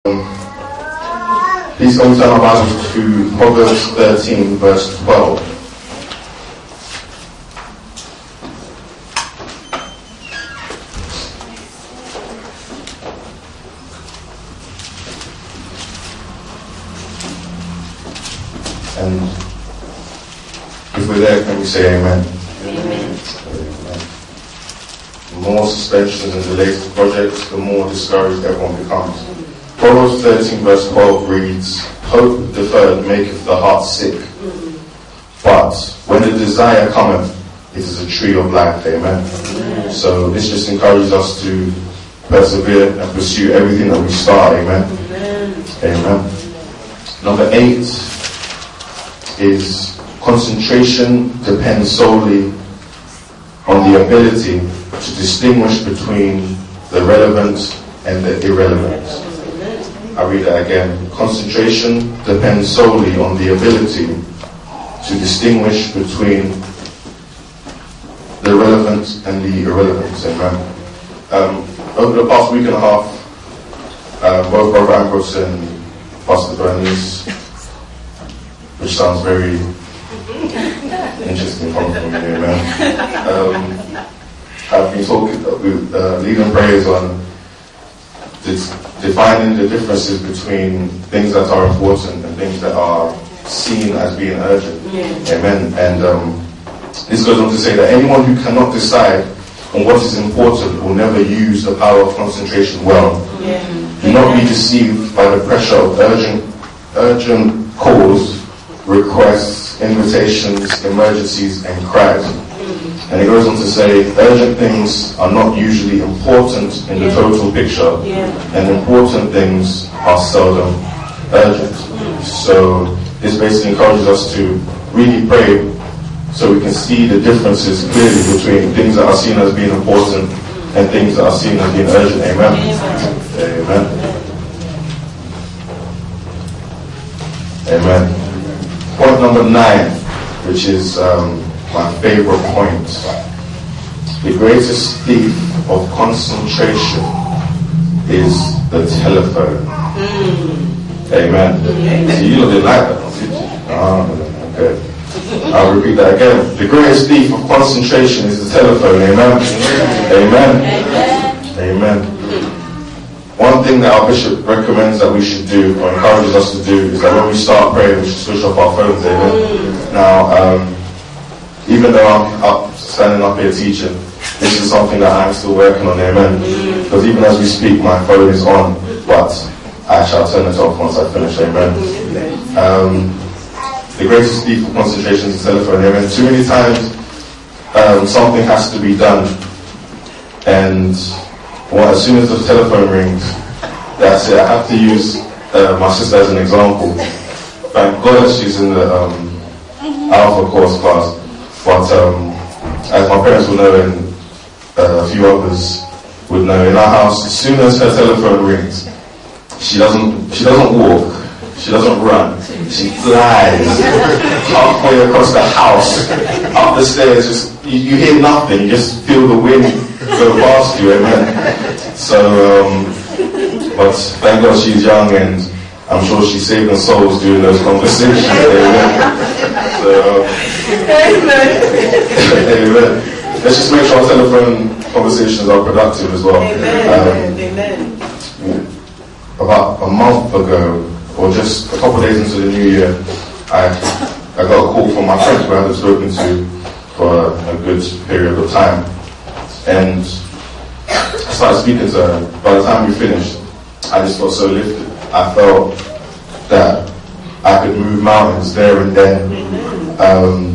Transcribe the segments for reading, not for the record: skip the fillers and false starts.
Please go turn our Bibles to Proverbs 13, verse 12. And if we're there, can we say amen? Amen. The more suspensions and delays to projects, the more discouraged everyone becomes. Proverbs 13 verse 12 reads, "Hope deferred maketh the heart sick, but when the desire cometh, it is a tree of life." Amen. So this just encourages us to persevere and pursue everything that we start. Amen. Amen. Number 8 is concentration depends solely on the ability to distinguish between the relevant and the irrelevant. I'll read that again. Concentration depends solely on the ability to distinguish between the relevant and the irrelevant. Amen. Over the past week and a half, both Brother Ambrose and Pastor Bernice, which sounds very interesting from me, amen, have been talking, leading prayers on defining the differences between things that are important and things that are seen as being urgent. Amen. And this goes on to say that anyone who cannot decide on what is important will never use the power of concentration well. Do not be deceived by the pressure of urgent calls, requests, invitations, emergencies, and cries. And it goes on to say, urgent things are not usually important in the total picture, and important things are seldom urgent. So this basically encourages us to really pray so we can see the differences clearly between things that are seen as being important and things that are seen as being urgent. Amen. Amen. Amen. Point number 9, which is my favorite point. The greatest thief of concentration is the telephone. Amen. So you didn't like that, did you? Okay. I'll repeat that again. The greatest thief of concentration is the telephone. Amen. Amen. Amen. One thing that our bishop recommends that we should do, or encourages us to do, is that when we start praying, we should switch off our phones. Amen. Now, even though I'm standing up here teaching, this is something that I'm still working on. Amen. Because even as we speak, my phone is on, but I shall turn it off once I finish. Amen. The greatest thief of concentration is the telephone. Amen. Too many times, something has to be done, and as soon as the telephone rings, that's it. I have to use my sister as an example. Thank God she's in the Alpha course class. But as my parents will know, and a few others would know, in our house, as soon as her telephone rings, she doesn't walk, she doesn't run, she flies halfway across the house, up the stairs. Just you hear nothing, you just feel the wind go past you. Amen. So, but thank God she's young, and I'm sure she's saving souls during those conversations. Amen. So, amen. Let's just make sure our telephone conversations are productive as well. Amen. About a month ago, or just a couple of days into the new year, I got a call from my friend who I hadn't spoken to for a good period of time, and I started speaking to her. By the time we finished, I just felt so lifted. I felt that I could move mountains there and then.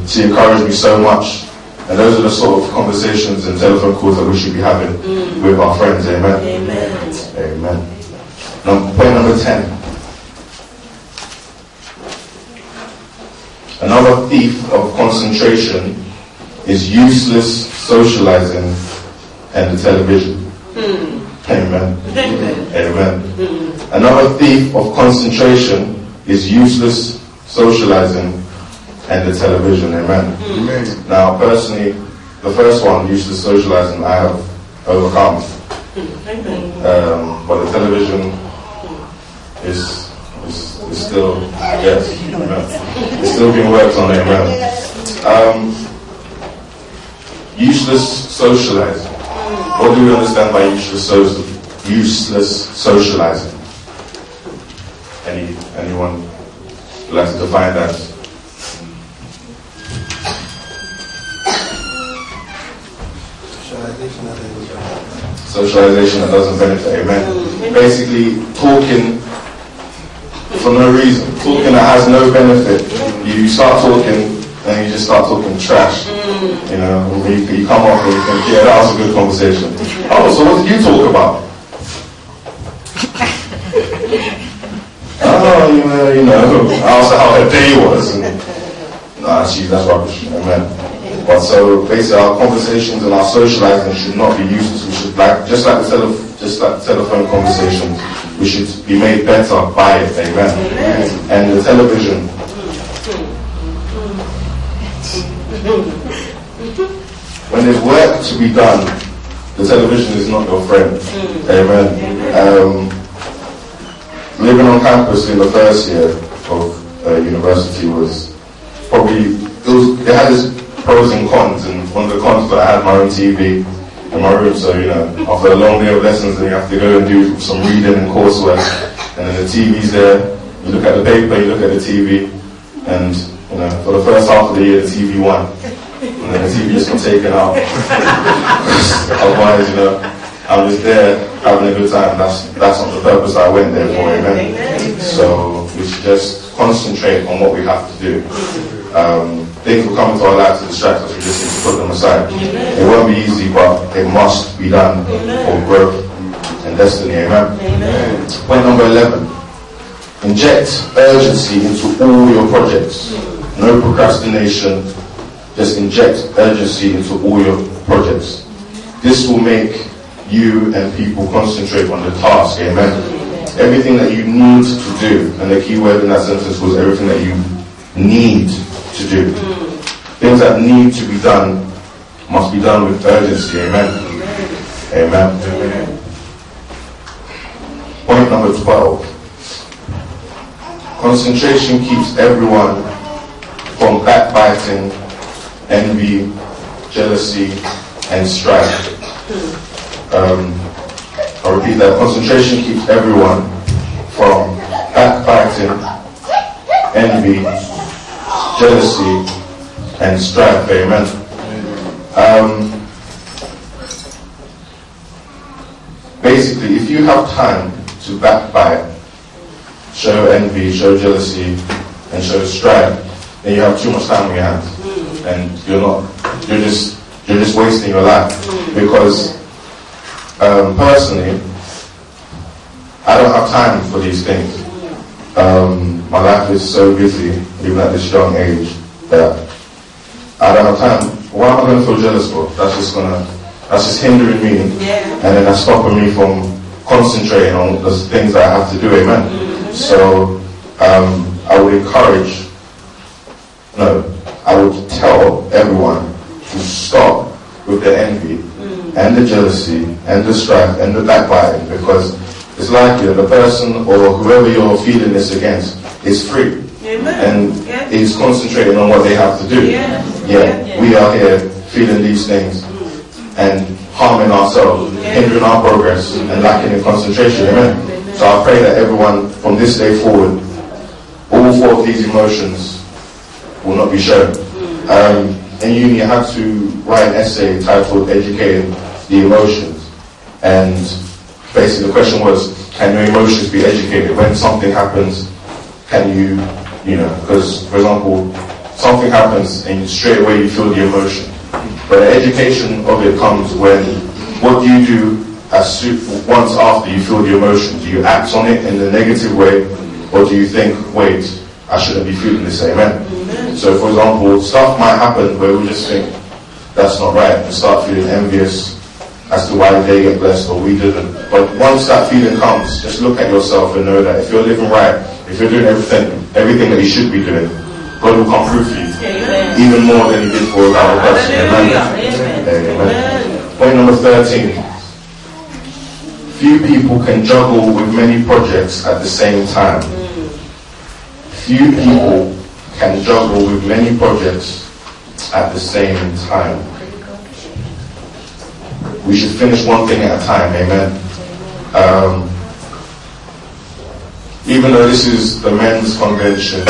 She encouraged me so much, and those are the sort of conversations and telephone calls that we should be having with our friends. Amen. Amen. Now, point number 10. Another thief of concentration is useless socializing and the television. Amen. Amen. Another thief of concentration is useless socializing and the television. Amen. Now, personally, the first one, useless socializing, I have overcome. But the television, It's still, yes, amen. It's still being worked on, amen. Useless socializing. What do we understand by useless socializing? Anyone would like to define that? Socialization that doesn't benefit, amen. Basically, talking for no reason, talking that has no benefit. You start talking and you just start talking trash. You know, you come off and you think, yeah, that was a good conversation. Oh, so what did you talk about? Oh, you know, I asked her how her day was. And, that's rubbish, amen. But so basically, our conversations and our socializing should not be useless. We should, just like the telephone conversations, we should be made better by it, amen. And the television. When there's work to be done, the television is not your friend, amen. Living on campus in the first year of university was probably, it had its pros and cons, and one of the cons was I had my own TV in my room, so you know, after a long day of lessons, then you have to go and do some reading and coursework, and then the TV's there, you look at the paper, you look at the TV, and you know, for the first half of the year, the TV won, and then the TV just got taken out. Otherwise, you know, I'm just there having a good time. That's not the purpose I went there for, amen. So we should just concentrate on what we have to do. Things will come into our lives to distract us. We just need to put them aside. It won't be easy, but it must be done for growth and destiny, amen. Point number 11. Inject urgency into all your projects. No procrastination. Just inject urgency into all your projects. This will make you and people concentrate on the task, amen. Everything that you need to do, and the key word in that sentence was everything that you need to do. Things that need to be done must be done with urgency, amen. Amen. Point number 12. Concentration keeps everyone from backbiting, envy, jealousy, and strife. I'll repeat that. Concentration keeps everyone from backbiting, envy, jealousy, and strife. Amen. Basically, if you have time to backbite, show envy, show jealousy, and show strife, then you have too much time on your hands, and you're just wasting your life. Because personally, I don't have time for these things. My life is so busy, even at this young age, that I don't have time. What am I going to feel jealous for? That's just hindering me, and then that's stopping me from concentrating on the things that I have to do, amen. So I would tell everyone to stop with the envy and the jealousy and the strife and the backbiting, because it's likely that the person or whoever you're feeling this against is free. And is concentrating on what they have to do. We are here feeling these things and harming ourselves, hindering our progress, and lacking in concentration. Amen. So I pray that everyone from this day forward, all four of these emotions will not be shown. In uni, I had to write an essay titled "Educating the Emotions," and basically the question was, can your emotions be educated? When something happens, can you because, for example, something happens and straight away you feel the emotion. But the education of it comes when, what do you do once after you feel the emotion? Do you act on it in the negative way, or do you think, wait, I shouldn't be feeling this, amen? So, for example, stuff might happen where we just think, that's not right, and start feeling envious as to why they get blessed or we didn't. But once that feeling comes, just look at yourself and know that if you're living right, if you're doing everything that you should be doing, God will come through for you. Amen. Even more than He did for our person. Amen. Amen. Point number 13. Few people can juggle with many projects at the same time. Few people can juggle with many projects at the same time. We should finish one thing at a time, amen. Even though this is the men's convention,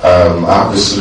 I have this